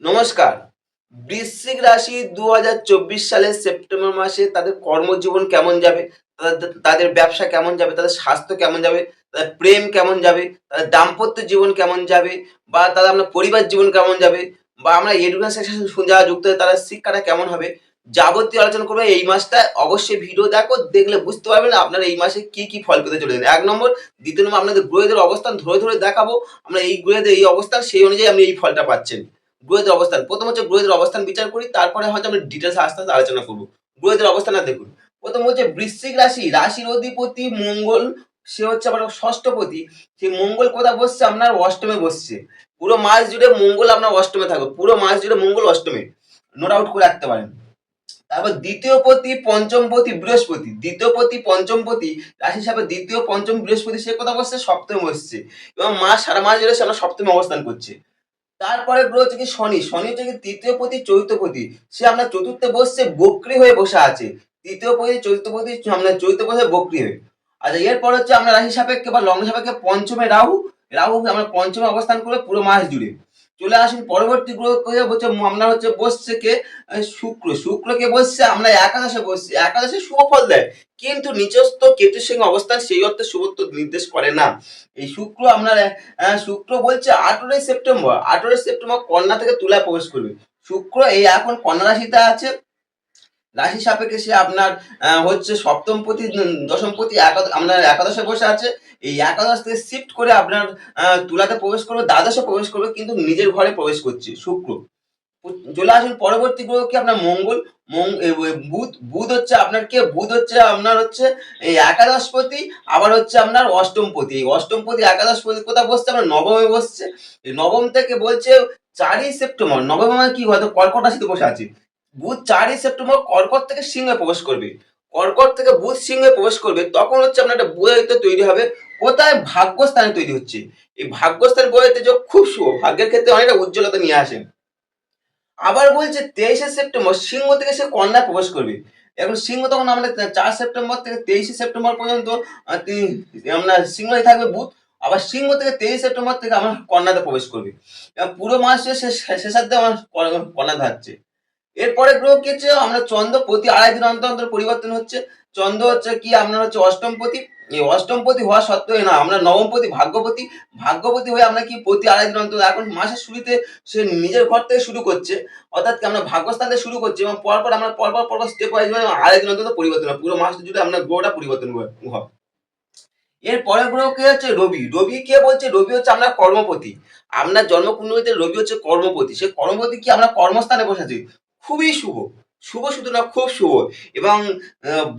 নমস্কার। বৃশ্চিক রাশি ২০২৪ সালের সেপ্টেম্বর মাসে তাদের কর্মজীবন কেমন যাবে, তাদের ব্যবসা কেমন যাবে, তাদের স্বাস্থ্য কেমন যাবে, তাদের প্রেম কেমন যাবে, তাদের দাম্পত্য জীবন কেমন যাবে, বা তাদের আপনার পরিবার জীবন কেমন যাবে, বা আমরা এডুকেশন সেকশন যারা যুক্ত হয়ে তাদের শিক্ষাটা কেমন হবে, যাবতীয় আলোচনা করবো এই মাসটায়। অবশ্যই ভিডিও দেখো, দেখলে বুঝতে পারবেন আপনারা এই মাসে কি ফল পেতে চলেছেন। ১ নম্বর, দ্বিতীয় নম্বর আপনাদের গ্রহদের অবস্থান ধরে দেখাবো। আমরা এই গ্রহদের এই অবস্থান সেই অনুযায়ী আপনি এই ফলটা পাচ্ছেন। গ্রহদের অবস্থান, প্রথম হচ্ছে গ্রহদের অবস্থান বিচার করি, তারপরে হয়তো আমরা ডিটেলস আস্তে আস্তে আলোচনা করবো। গ্রহদের অবস্থান দেখুন। প্রথম হচ্ছে বৃশ্চিক রাশি, রাশির অধিপতি মঙ্গল, সে হচ্ছে আবার ষষ্ঠপতি। সেই মঙ্গল কোথায় বসছে? আপনার অষ্টমে বসছে। পুরো মাস জুড়ে মঙ্গল আপনার অষ্টমে থাকবে, পুরো মাস জুড়ে মঙ্গল অষ্টমে, নোট আউট করে রাখতে পারেন। তারপর দ্বিতীয় পতি পঞ্চম পতি বৃহস্পতি, দ্বিতীয় পতি পঞ্চম পতি রাশি হিসাবে দ্বিতীয় পঞ্চম বৃহস্পতি সে কোথায় বসছে? সপ্তমে বসছে, এবং মাস সারা মাস জুড়ে সে আমরা সপ্তমে অবস্থান করছে। তারপরে গ্রহ হচ্ছে কি শনি, শনি হচ্ছে কি তৃতীয় পতি চতুর্থপতি, সে আপনার চতুর্থে বসছে, বক্রী হয়ে বসে আছে। তৃতীয় পতি চতুর্থপতি আপনার চতুর্থ বসে বক্রী হয়ে। আচ্ছা, এরপর হচ্ছে আমরা রাশি সাপেক্ষে বা লগ্ন সাপেক্ষে পঞ্চমে রাহু, রাহু আমরা পঞ্চমে অবস্থান করে পুরো মাস জুড়ে। চলে আসুন পরবর্তী গ্রহ হচ্ছে আপনার হচ্ছে বসছে কে? শুক্র, শুক্রকে বসছে আমরা একাদশে বসছি, একাদশে শুভ ফল দেয়, কিন্তু নিচস্থ কেতুর সঙ্গে অবস্থান সেই অর্থে শুভত্ব নির্দেশ করে না। এই শুক্র আপনার শুক্র বলছে 18ই সেপ্টেম্বর, 18ই সেপ্টেম্বর কন্যা থেকে তুলায় প্রবেশ করবে। শুক্র এই এখন কন্যা রাশিতে আছে, রাশি সাপেক্ষে সে আপনার হচ্ছে সপ্তম পতি দশম পতি আপনার একাদশে বসে আছে। এই একাদশ থেকে শিফট করে আপনার তুলাতে প্রবেশ করবে, দ্বাদশে প্রবেশ করবে, কিন্তু নিজের ঘরে প্রবেশ করছে শুক্র। চলে আসুন পরবর্তী গ্রহ কি? আপনার মঙ্গল। বুধ, বুধ হচ্ছে আপনার কে? বুধ হচ্ছে আপনার হচ্ছে এই একাদশপতি, আবার হচ্ছে আপনার অষ্টমপতি। এই অষ্টমপতি একাদশপতি কোথায় বসছে? আপনার নবমে বসছে। এই নবম থেকে বলছে 4ই সেপ্টেম্বর, নবমে মানে কি? হয়তো কর্কট রাশিতে বসে আছে। বুধ 4ই সেপ্টেম্বর কর্কট থেকে সিংহে প্রবেশ করবে। কর্কট থেকে বুধ সিংহে প্রবেশ করবে, তখন হচ্ছে আপনার একটা বৈহিত্য তৈরি হবে। কোথায়? ভাগ্যস্থানে তৈরি হচ্ছে। এই ভাগ্যস্থান বৈহিত্য যোগ খুব শুভ, ভাগ্যের ক্ষেত্রে অনেকটা উজ্জ্বলতা নিয়ে আসে। আবার বলছে 23শে সেপ্টেম্বর সিংহ থেকে সে কন্যায় প্রবেশ করবে। এখন সিংহ তখন আমাদের 4 সেপ্টেম্বর থেকে 23শে সেপ্টেম্বর পর্যন্ত আপনার সিংহই থাকবে বুধ। আবার সিংহ থেকে 23 সেপ্টেম্বর থেকে আমার কন্যাতে প্রবেশ করবে, এবং পুরো মাসে শেষার্ধে আমার কন্যা থাকছে। এরপরে গ্রহ কি হচ্ছে? আমরা চন্দ্র প্রতি 2.5 দিন অন্তর অন্তর পরিবর্তন হচ্ছে। চন্দ্র হচ্ছে কি আপনার হচ্ছে অষ্টমপতি। এই অষ্টমপতি হওয়া সত্ত্বেও না, আমরা নবমপতি ভাগ্যপতি, ভাগ্যপতি হয়ে আমরা কি প্রতি 2.5 দিন অন্তর, এখন মাসের শুরুতে সে নিজের ঘর থেকে শুরু করছে, অর্থাৎ কি আমরা ভাগ্যস্থান থেকে শুরু করছি, এবং পরপর আমরা পরপর স্টেপ ওয়াইজ 2.5 দিন অন্তর পরিবর্তন হয়, পুরো মাস জুড়ে আমরা গ্রহটা পরিবর্তন হয়। এর পরের গ্রহ কে হচ্ছে? রবি। রবি কে বলছে? রবি হচ্ছে আপনার কর্মপতি। আপনার জন্মকুণ্ডলীতে রবি হচ্ছে কর্মপতি, সে কর্মপতি কি আমরা কর্মস্থানে বসেছি। খুবই শুভ, শুভ শুধু না খুব শুভ, এবং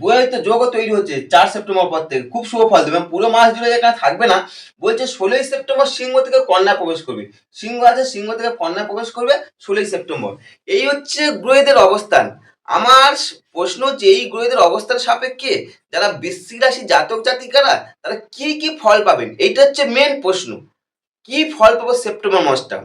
বইতে যোগও তৈরি হচ্ছে 4 সেপ্টেম্বর পর থেকে, খুব শুভ ফল দেবে। এবং পুরো মাস জুড়ে এখানে থাকবে না, বলছে 16ই সেপ্টেম্বর সিংহ থেকে কন্যা প্রবেশ করবে। সিংহ আছে, সিংহ থেকে কন্যা প্রবেশ করবে 16ই সেপ্টেম্বর। এই হচ্ছে গ্রহদের অবস্থান। আমার প্রশ্ন হচ্ছে এই গ্রহদের অবস্থান সাপেক্ষে যারা বৃশ্চিক রাশি জাতক জাতিকারা তারা কি ফল পাবেন, এইটা হচ্ছে মেন প্রশ্ন। কি ফল পাবো সেপ্টেম্বর মাসটা?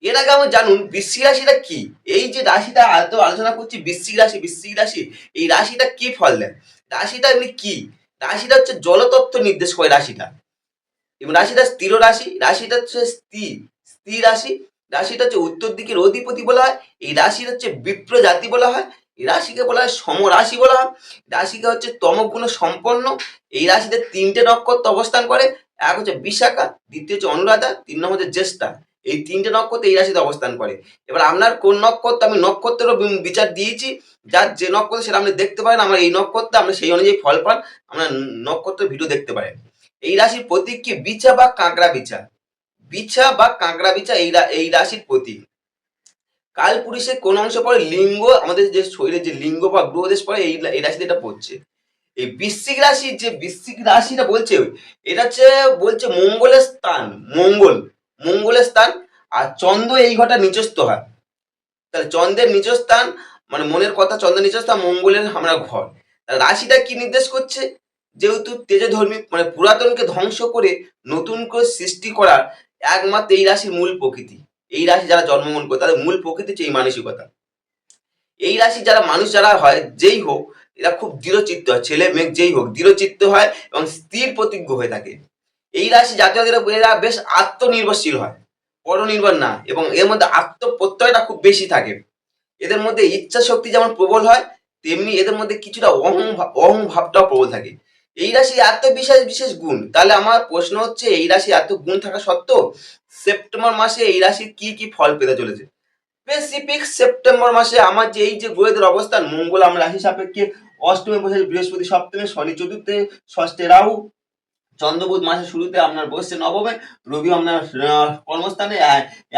এর আগে আমরা জানুন বৃশ্চিক রাশিটা কি। এই যে রাশিটা এত আলোচনা করছি, বৃশ্চিক রাশি, বৃশ্চিক রাশি, এই রাশিটা কি ফল দেয়? রাশিটা এমনি কি? রাশিটা হচ্ছে জলতত্ত্ব নির্দেশ করে রাশিটা, এবং রাশিটা স্থির রাশি, রাশিটা হচ্ছে স্থির, স্থির রাশি। রাশিটা হচ্ছে উত্তর দিকের অধিপতি বলা হয়। এই রাশির হচ্ছে বিপ্র জাতি বলা হয়। এই রাশিকে বলা হয় সমরাশি বলা হয়। রাশিকে হচ্ছে তমগুণ সম্পন্ন। এই রাশিতে 3টে নক্ষত্র অবস্থান করে। এক হচ্ছে বিশাখা, দ্বিতীয় হচ্ছে অনুরাধা, 3 নম্বর হচ্ছে জ্যেষ্ঠা। এই 3টে নক্ষত্র এই রাশিতে অবস্থান করে। এবার আপনার কোন নক্ষত্র, আমি নক্ষত্রেরও বিচার দিয়েছি, যার যে নক্ষত্র সেটা আপনি দেখতে পারেন। আমার এই নক্ষত্র, আপনি সেই অনুযায়ী ফল পান, আমরা নক্ষত্র ভিডিও দেখতে পারেন। এই রাশির প্রতীক কি? বিছা বা কাঁকড়া বিছা, বিছা বা কাঁকড়া বিছা এই রাশির প্রতীক। কালপুরুষের কোন অংশ পড়ে? লিঙ্গ, আমাদের যে শরীরের যে লিঙ্গ বা গ্রহদেশ পড়ে এই রাশিতে এটা পড়ছে। এই বৃশ্চিক রাশি, যে বৃশ্চিক রাশিটা বলছে, এটা হচ্ছে বলছে মঙ্গলের স্থান, মঙ্গল, মঙ্গলের স্থান। আর চন্দ্র এই ঘরটা নিচস্থ হয়, তাহলে চন্দ্রের নিচ স্থান মানে মনের কথা, চন্দ্রের নিচ স্থান মঙ্গলের আমরা ঘর। রাশিটা কি নির্দেশ করছে? যেহেতু তেজধর্মী মানে পুরাতনকে ধ্বংস করে নতুন করে সৃষ্টি করার একমাত্র এই রাশির মূল প্রকৃতি। এই রাশি যারা জন্মগ্রহণ করে তাদের মূল প্রকৃতি হচ্ছে এই মানসিকতা। এই রাশি যারা মানুষ যারা হয় যেই হোক, এরা খুব দৃঢ়চিত্ত হয়, ছেলে মেয়ে যেই হোক দৃঢ়চিত্ত হয় এবং স্থির প্রতিজ্ঞ হয়ে থাকে। এই রাশি জাতীয়দের এরা বেশ আত্মনির্ভরশীল হয়, পরনির্ভর না, এবং এর মধ্যে আত্মপ্রত্যয়টা খুব বেশি থাকে। এদের মধ্যে ইচ্ছা শক্তি যেমন প্রবল হয়, তেমনি এদের মধ্যে কিছুটা অহং ভাবটাও প্রবল থাকে। এই রাশি এত বিশেষ বিশেষ গুণ, তাহলে আমার প্রশ্ন হচ্ছে এই রাশি এত গুণ থাকা সত্ত্বেও সেপ্টেম্বর মাসে এই রাশির কি কি ফল পেতে চলেছে। স্পেসিফিক সেপ্টেম্বর মাসে আমার যে এই যে গ্রহদের অবস্থান, মঙ্গল আমার রাশি সাপেক্ষে অষ্টমে বসে, বৃহস্পতি সপ্তমে, শনি চতুর্থে, ষষ্ঠে রাহু, চন্দ্রবুধ মাসের শুরুতে আপনার বসছে নবমে, রবি আপনার কর্মস্থানে,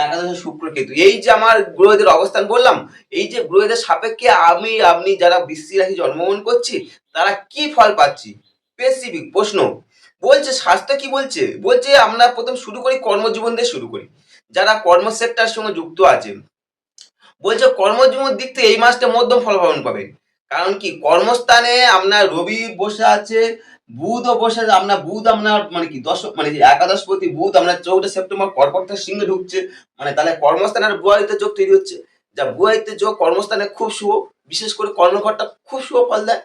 একাদশে শুক্র কেতু। এই যে আমার গ্রহদের অবস্থান বললাম, এই যে গ্রহদের সাপেক্ষে আপনি যারা বৃশ্চিক রাশি জন্মগ্রহণ করছি তারা কি ফল পাচ্ছি। স্পেসিফিক প্রশ্ন বলছে স্বাস্থ্য কি বলছে, বলছে আমরা প্রথম শুরু করি কর্মজীবন দিয়ে শুরু করি। যারা কর্ম সেক্টরের সঙ্গে যুক্ত আছে, বলছে কর্মজীবনের দিক থেকে এই মাসটা মধ্যম ফল পালন পাবে। কারণ কি কর্মস্থানে আপনার রবি বসে আছে, বুধও বসে আছে। আপনার বুধ আপনার মানে কি মানে একাদশপতি বুধ আপনার 4 সেপ্টেম্বর কর্কট সিংহে ঢুকছে, মানে তাহলে কর্মস্থানে আর বুয়াদিত্য যোগ তৈরি হচ্ছে। যা বুয়াদিত্য যোগ কর্মস্থানে খুব শুভ, বিশেষ করে কর্মঘরটা খুব শুভ ফল দেয়।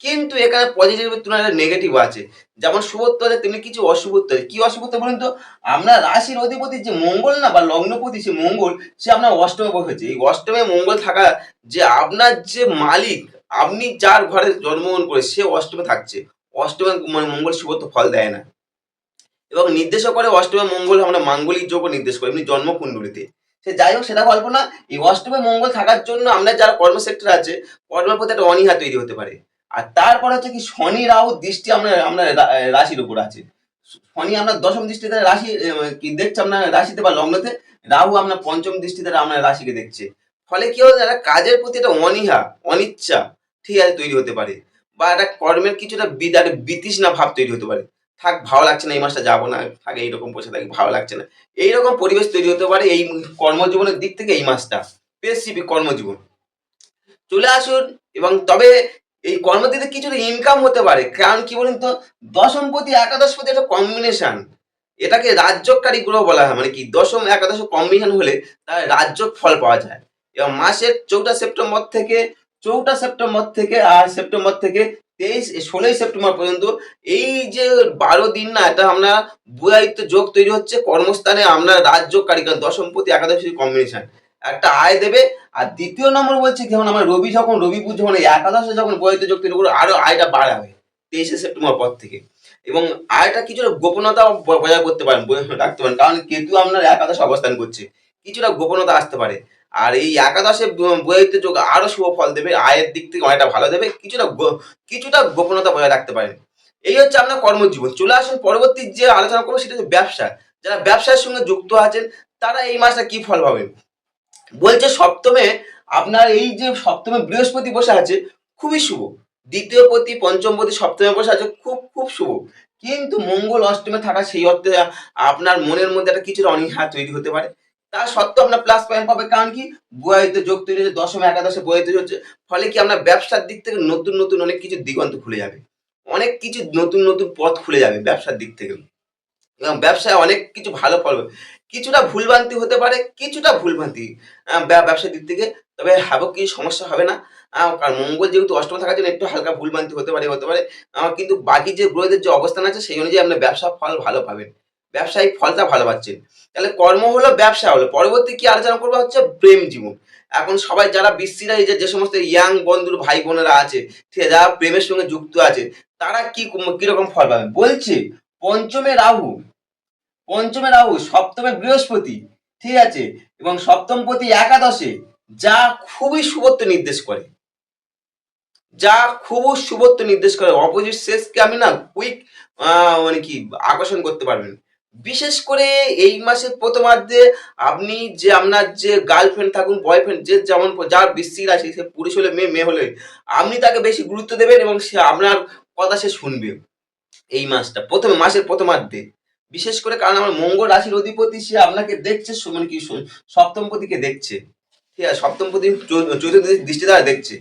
কিন্তু এখানে পজিটিভের তুলনায় নেগেটিভ আছে। যেমন শুভত্ব আছে তেমনি কিছু অশুভত্ব আছে। কি অশুভত্ব বলুন তো, আপনার রাশির অধিপতি যে মঙ্গল না, বা লগ্নপতি সে মঙ্গল, সে আপনার অষ্টমে বসেছে। এই অষ্টমে মঙ্গল থাকা, যে আপনার যে মালিক, আপনি যার ঘরে জন্মগ্রহণ করে সে অষ্টমে থাকছে। অষ্টমে মানে মঙ্গল শুভত্ব ফল দেয় না, এবং নির্দেশও করে অষ্টমে মঙ্গল আমরা মাঙ্গলিক যোগও নির্দেশ করে এমনি জন্মকুণ্ডলিতে। সে যাই হোক সেটা কল্পনা। এই অষ্টমে মঙ্গল থাকার জন্য আমরা যারা কর্ম সেক্টর আছে, কর্মের প্রতি একটা অনীহা তৈরি হতে পারে। আর তারপর হচ্ছে কি শনি রাহু দৃষ্টি আমরা আমরা রাশির উপর আছে। শনি আপনার দশম দৃষ্টিতে রাশি কি দেখছে আপনার রাশিতে বা লগ্নতে, রাহু আপনার পঞ্চম দৃষ্টিতে আপনার রাশিকে দেখছে। ফলে কি হচ্ছে, একটা কাজের প্রতি একটা অনীহা, অনিচ্ছা ঠিক আছে তৈরি হতে পারে, বা একটা কর্মের কিছুটা একটা বিতৃষ্ণা ভাব তৈরি হতে পারে। থাক ভালো লাগছে না, এই মাসটা যাবো না, থাকে এইরকম বসে থাকি, ভালো লাগছে না, এইরকম পরিবেশ তৈরি হতে পারে এই কর্মজীবনের দিক থেকে। এই মাসটা স্পেসিফিক কর্মজীবন চলে আসুন, এবং তবে এই কর্মদিতে কিছুটা ইনকাম হতে পারে। কারণ কি বলুন তো, দশমপতি একাদশপতি একটা কম্বিনেশন, এটাকে রাজযোগকারী গ্রহ বলা হয়। মানে কি দশম একাদশ কম্বিনেশন হলে তার রাজযোগ ফল পাওয়া যায়। এবং মাসের 4 সেপ্টেম্বর থেকে, 4 সেপ্টেম্বর থেকে আর সেপ্টেম্বর থেকে 16 সেপ্টেম্বর পর্যন্ত এই যে 12 দিন না, এটা আমরা বুধায়িত্ব যোগ তৈরি হচ্ছে কর্মস্থানে। আমরা রাজযোগকারী, কারণ দশমপতি একাদশী কম্বিনেশন একটা আয় দেবে। আর দ্বিতীয় নম্বর বলছে যেমন আমার রবি বুধ যখন এই একাদশে যখন বৈহিত যোগ তৈরি করে, আরো আয়টা বাড়াবে 23 সেপ্টেম্বর পর থেকে। এবং আয়টা কিছুটা গোপনতা বজায় করতে পারেন, রাখতে পারেন, কারণ কেতু আপনার একাদশে অবস্থান করছে, কিছুটা গোপনতা আসতে পারে। আর এই একাদশে বৈহিত যোগ আরো শুভ ফল দেবে, আয়ের দিক থেকে অনেকটা ভালো দেবে, কিছুটা গোপনতা বজায় রাখতে পারেন। এই হচ্ছে আপনার কর্মজীবন। চলে আসুন পরবর্তী যে আলোচনা করবো, সেটা হচ্ছে ব্যবসা। যারা ব্যবসার সঙ্গে যুক্ত আছেন তারা এই মাসটা কি ফল পাবেন। বলছে সপ্তমে আপনার এই যে সপ্তমে বৃহস্পতি বসে আছে, খুবই শুভ। দ্বিতীয় পতি পঞ্চম পতি সপ্তমে বসে আছে, খুব খুব শুভ। কিন্তু মঙ্গল অষ্টমে থাকা সেই অর্থে আপনার মনের মধ্যে একটা কিছুটা অনীহা তৈরি হতে পারে। তা সত্ত্বেও আপনার প্লাস পয়েন্ট পাবে, কারণ কি বুয়ায়িত যোগ তৈরি হচ্ছে, দশমে একাদশে বুয়ায়িত হচ্ছে। ফলে কি আপনার ব্যবসার দিক থেকে নতুন নতুন অনেক কিছু দিগন্ত খুলে যাবে, অনেক কিছু নতুন নতুন পথ খুলে যাবে ব্যবসার দিক থেকে। এবং ব্যবসায় অনেক কিছু ভালো ফল, কিছুটা ভুলভ্রান্তি হতে পারে, কিছুটা ভুলভ্রান্তি ব্যবসার দিক থেকে, তবে হ্যাবক কিছু সমস্যা হবে না। কারণ মঙ্গল যেহেতু অষ্টমে থাকার জন্য একটু হালকা ভুলভ্রান্তি হতে পারে। কিন্তু বাকি যে গ্রহদের যে অবস্থান আছে সেই অনুযায়ী আপনার ব্যবসা ফল ভালো পাবেন, ব্যবসায়িক ফলটা ভালো পাচ্ছেন। তাহলে কর্ম হলো, ব্যবসা হলো। পরবর্তী কি আলোচনা করবো হচ্ছে প্রেম জীবন। এখন সবাই যারা বিশ্রীরা, এই যে সমস্ত ইয়াং বন্ধুর ভাই বোনেরা আছে, ঠিক আছে, যারা প্রেমের সঙ্গে যুক্ত আছে, তারা কিরকম ফল পাবে বলছে। পঞ্চমে রাহু, সপ্তমে বৃহস্পতি, ঠিক আছে, এবং সপ্তমপতি একাদশে, যা খুবই শুভত্ব নির্দেশ করে, অপোজিট সেক্সকে আমি না কুইক মানে কি আকর্ষণ করতে পারবেন। বিশেষ করে এই মাসের প্রথমার্ধে আপনি যে আপনার যে গার্লফ্রেন্ড থাকুন, বয়ফ্রেন্ড, যে যেমন যার বৃশ্চিক রাশি, সে পুরুষ হলে মেয়ে হলে, আপনি তাকে বেশি গুরুত্ব দেবেন এবং সে আপনার কথা সে শুনবে এই মাসের প্রথমার্ধে। বিশেষ করে কারণ আমার মঙ্গল রাশির অধিপতি, সে আপনাকে দেখছে, মানে কি সপ্তমপতিকে দেখছে, ঠিক আছে, সপ্তমপতি চতুর্থ দৃষ্টি দ্বারা দেখছে,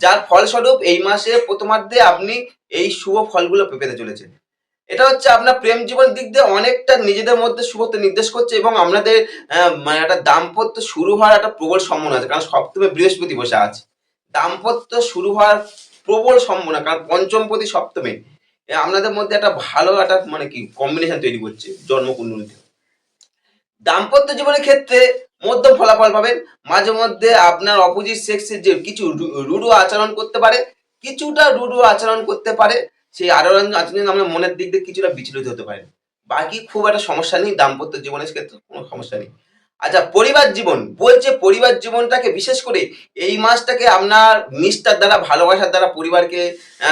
যার ফলস্বরূপ এই মাসে প্রথমার্ধে আপনি এই শুভ ফলগুলো পেতে চলেছেন। এটা হচ্ছে আপনার প্রেম জীবন দিক দিয়ে অনেকটা নিজেদের মধ্যে শুভত্ব নির্দেশ করছে, এবং আপনাদের মানে একটা দাম্পত্য শুরু হওয়ার একটা প্রবল সম্ভাবনা আছে, কারণ সপ্তমে বৃহস্পতি বসে আছে। দাম্পত্য শুরু হওয়ার প্রবল সম্ভাবনা, কারণ পঞ্চমপতি সপ্তমে আপনাদের মধ্যে একটা ভালো একটা মানে কি কম্বিনেশন তৈরি করছে জন্মকুণ্ডলিতে। দাম্পত্য জীবনের ক্ষেত্রে মধ্যম ফলাফল পাবেন। মাঝে মধ্যে আপনার অপোজিট সেক্সের যে কিছু রূঢ় আচরণ করতে পারে, কিছুটা রূঢ় আচরণ করতে পারে। সেই আচরণ আমরা মনের দিক দিয়ে কিছুটা বিচলিত হতে পারে। বাকি খুব একটা সমস্যা নেই, দাম্পত্য জীবনের ক্ষেত্রে কোনো সমস্যা নেই। আচ্ছা, পরিবার জীবন বলছে, পরিবার জীবনটাকে বিশেষ করে এই মাসটাকে আপনার নিষ্ঠার দ্বারা, ভালোবাসার দ্বারা পরিবারকে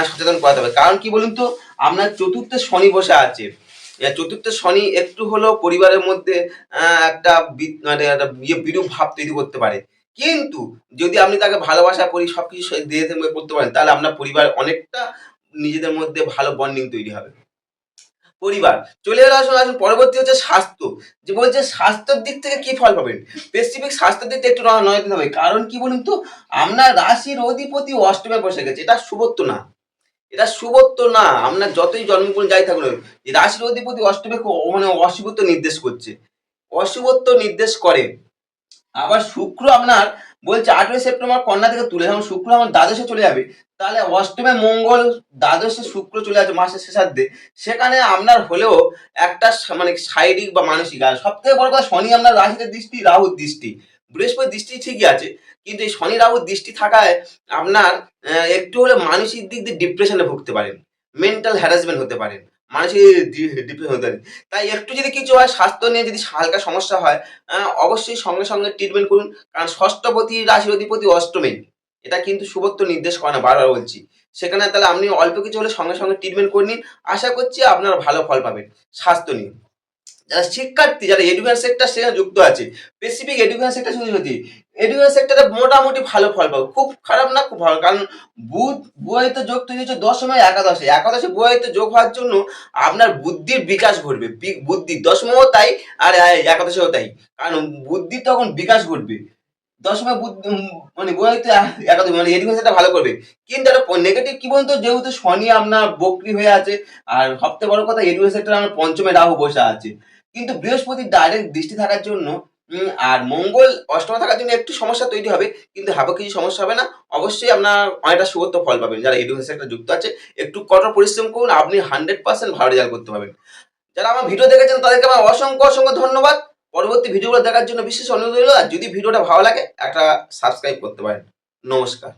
সচেতন করাতে হবে। কারণ কি বলুন তো, আপনার চতুর্থে শনি বসে আছে। চতুর্থ শনি একটু হলেও পরিবারের মধ্যে একটা মানে একটা বিরূপ ভাব তৈরি করতে পারে। কিন্তু যদি আপনি তাকে ভালোবাসা সবকিছু দিয়ে করতে পারেন, তাহলে আপনার পরিবার অনেকটা নিজেদের মধ্যে ভালো বন্ডিং তৈরি হবে। পরিবার চলে এলো, আসুন আসুন পরবর্তী হচ্ছে স্বাস্থ্য। যে বলছে স্বাস্থ্যের দিক থেকে কি ফল পাবেন, স্পেসিফিক স্বাস্থ্যের দিক থেকে একটু নজর দিতে হবে। কারণ কি বলুন তো, আপনার রাশির অধিপতি অষ্টমে বসে গেছে, এটা শুভত্ব না। এটা শুভত্ব না। আপনার যতই জন্মগ্রহণ যাই থাকুন, রাশির অধিপতি অষ্টমে মানে অশুভত্ব নির্দেশ করছে, অশুভত্ব নির্দেশ করে। আবার শুক্র আপনার বলছে 8ই সেপ্টেম্বর কন্যা থেকে তুলে, যখন শুক্র আমার দ্বাদশে চলে যাবে, তাহলে অষ্টমে মঙ্গল, দ্বাদশে শুক্র চলে যাচ্ছে মাসের শেষার্ধে। সেখানে আপনার হলেও একটা মানে শারীরিক বা মানসিক, আর সব থেকে বড় কথা শনি আপনার রাশিতে দৃষ্টি, রাহুর দৃষ্টি, বৃহস্পতি দৃষ্টি ঠিকই আছে, কিন্তু এই শনি রাহুর দৃষ্টি থাকায় আপনার একটু হলে মানসিক দিক দিয়ে ডিপ্রেশনে ভুগতে পারেন, মেন্টাল হ্যারাসমেন্ট হতে পারেন, মানসিক ডিপ্রেশন হতে পারেন। তাই একটু যদি কিছু হয়, স্বাস্থ্য নিয়ে যদি হালকা সমস্যা হয়, অবশ্যই সঙ্গে সঙ্গে ট্রিটমেন্ট করুন। কারণ ষষ্ঠপতি রাশির অধিপতি অষ্টমে, এটা কিন্তু শুভত্ব নির্দেশ করে না, বারবার বলছি। সেখানে তাহলে আপনি অল্প কিছু হলে সঙ্গে সঙ্গে ট্রিটমেন্ট করে নিন, আশা করছি আপনার ভালো ফল পাবেন। স্বাস্থ্য নিয়ে যারা শিক্ষার্থী, যারা এডুকেশন সেক্টর সেখানে যুক্ত আছে, স্পেসিফিক এডুকেশন সেক্টর শুধু এডুকেশন সেক্টরে মোটামুটি ভালো ফল পাবো, খুব খারাপ না, খুব ভালো। কারণ বুধ বুয়াইতে যোগ তৈরি হচ্ছে দশমে একাদশে, একাদশে বুয়াইতে যোগ হওয়ার জন্য আপনার বুদ্ধির বিকাশ ঘটবে, বুদ্ধির দশমেও তাই, আর একাদশেও তাই। কারণ বুদ্ধির তখন বিকাশ ঘটবে। দশমে বুদ্ধি মানে বুয়াইতে একাদশ মানে এডুকেশনটা ভালো করবে। কিন্তু একটা নেগেটিভ কি বলতো, যেহেতু শনি আপনার বক্রি হয়ে আছে, আর সবথেকে বড় কথা এডুকেশন সেক্টরে আমার পঞ্চমে রাহু বসে আছে। কিন্তু বৃহস্পতির ডাইরেক্ট দৃষ্টি থাকার জন্য আর মঙ্গল অষ্টমে থাকার জন্য একটু সমস্যা তৈরি হবে, কিন্তু হাবে কিছু সমস্যা হবে না। অবশ্যই আপনার অনেকটা শুভত্ব ফল পাবেন। যারা এডুকেশন সেক্টরে যুক্ত আছে, একটু কঠোর পরিশ্রম করুন, আপনি 100% ভালো রেজাল্ট করতে পারবেন। যারা আমার ভিডিও দেখেছেন তাদেরকে আমার অসংখ্য অসংখ্য ধন্যবাদ। পরবর্তী ভিডিওগুলো দেখার জন্য বিশেষ অনুরোধ রইল। আর যদি ভিডিওটা ভালো লাগে, একটা সাবস্ক্রাইব করতে পারেন। নমস্কার।